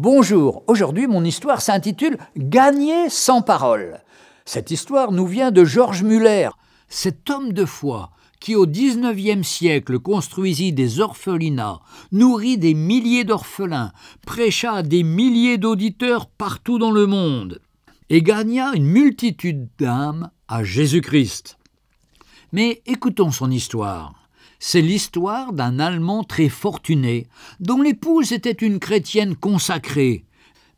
Bonjour, aujourd'hui mon histoire s'intitule « Gagner sans parole ». Cette histoire nous vient de Georges Muller, cet homme de foi qui au XIXe siècle construisit des orphelinats, nourrit des milliers d'orphelins, prêcha à des milliers d'auditeurs partout dans le monde et gagna une multitude d'âmes à Jésus-Christ. Mais écoutons son histoire. C'est l'histoire d'un Allemand très fortuné, dont l'épouse était une chrétienne consacrée.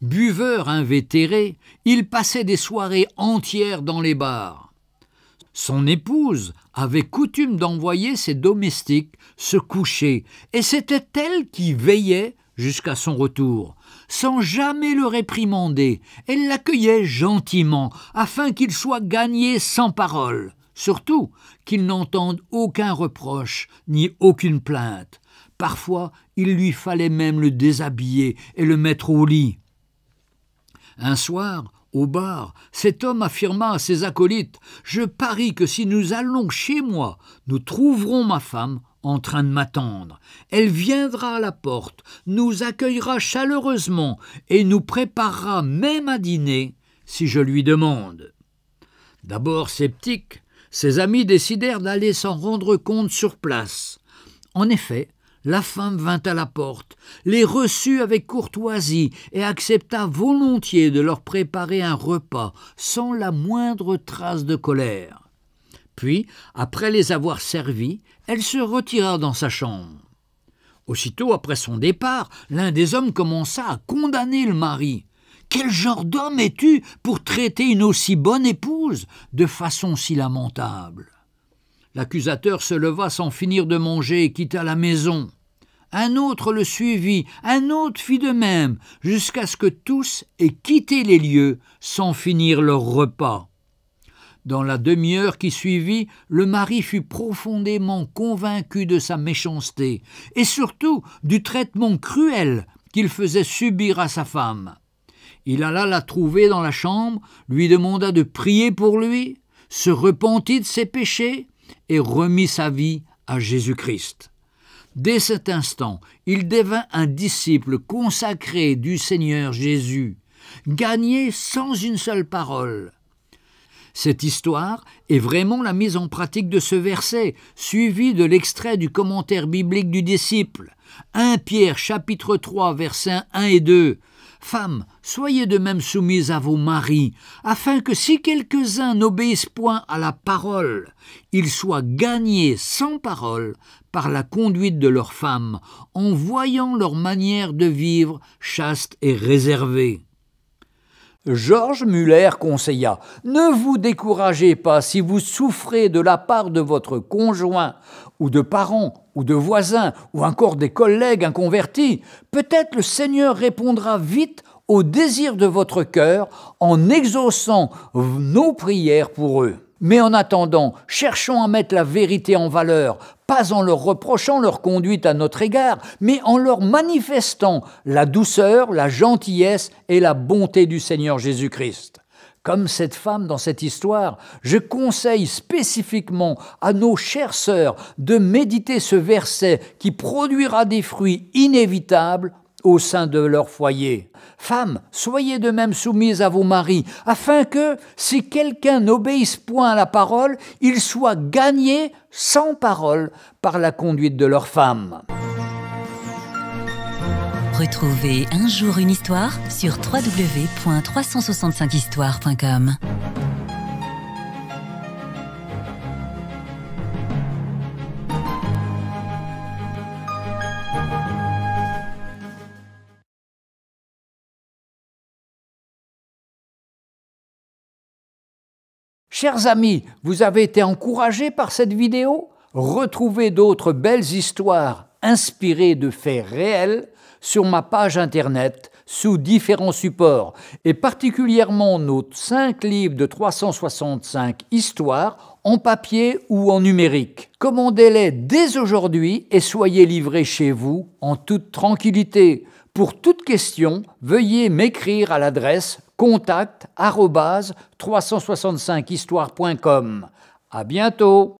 Buveur invétéré, il passait des soirées entières dans les bars. Son épouse avait coutume d'envoyer ses domestiques se coucher, et c'était elle qui veillait jusqu'à son retour. Sans jamais le réprimander, elle l'accueillait gentiment, afin qu'il soit gagné sans parole. Surtout qu'il n'entende aucun reproche ni aucune plainte. Parfois, il lui fallait même le déshabiller et le mettre au lit. Un soir, au bar, cet homme affirma à ses acolytes « Je parie que si nous allons chez moi, nous trouverons ma femme en train de m'attendre. Elle viendra à la porte, nous accueillera chaleureusement et nous préparera même à dîner si je lui demande. » D'abord sceptiques, ses amis décidèrent d'aller s'en rendre compte sur place. En effet, la femme vint à la porte, les reçut avec courtoisie et accepta volontiers de leur préparer un repas sans la moindre trace de colère. Puis, après les avoir servis, elle se retira dans sa chambre. Aussitôt après son départ, l'un des hommes commença à condamner le mari. « Quel genre d'homme es-tu pour traiter une aussi bonne épouse de façon si lamentable ?» L'accusateur se leva sans finir de manger et quitta la maison. Un autre le suivit, un autre fit de même, jusqu'à ce que tous aient quitté les lieux sans finir leur repas. Dans la demi-heure qui suivit, le mari fut profondément convaincu de sa méchanceté et surtout du traitement cruel qu'il faisait subir à sa femme. Il alla la trouver dans la chambre, lui demanda de prier pour lui, se repentit de ses péchés et remit sa vie à Jésus-Christ. Dès cet instant, il devint un disciple consacré du Seigneur Jésus, gagné sans une seule parole. Cette histoire est vraiment la mise en pratique de ce verset, suivi de l'extrait du commentaire biblique du disciple. 1 Pierre chapitre 3 versets 1 et 2. Femmes, soyez de même soumises à vos maris, afin que si quelques-uns n'obéissent point à la parole, ils soient gagnés sans parole par la conduite de leurs femmes, en voyant leur manière de vivre chaste et réservée. Georges Muller conseilla « Ne vous découragez pas si vous souffrez de la part de votre conjoint ou de parents ou de voisins ou encore des collègues inconvertis. Peut-être le Seigneur répondra vite au désir de votre cœur en exaucant nos prières pour eux. Mais en attendant, cherchons à mettre la vérité en valeur, pas en leur reprochant leur conduite à notre égard, mais en leur manifestant la douceur, la gentillesse et la bonté du Seigneur Jésus-Christ. Comme cette femme dans cette histoire, je conseille spécifiquement à nos chères sœurs de méditer ce verset qui produira des fruits inévitables au sein de leur foyer. Femmes, soyez de même soumises à vos maris, afin que, si quelqu'un n'obéisse point à la parole, il soit gagné sans parole par la conduite de leur femme. Retrouvez Un jour une histoire sur www.365histoire.com. Chers amis, vous avez été encouragés par cette vidéo? Retrouvez d'autres belles histoires inspirées de faits réels sur ma page internet sous différents supports et particulièrement nos 5 livres de 365 histoires en papier ou en numérique. Commandez-les dès aujourd'hui et soyez livrés chez vous en toute tranquillité. Pour toute question, veuillez m'écrire à l'adresse contact@365histoire.com. À bientôt.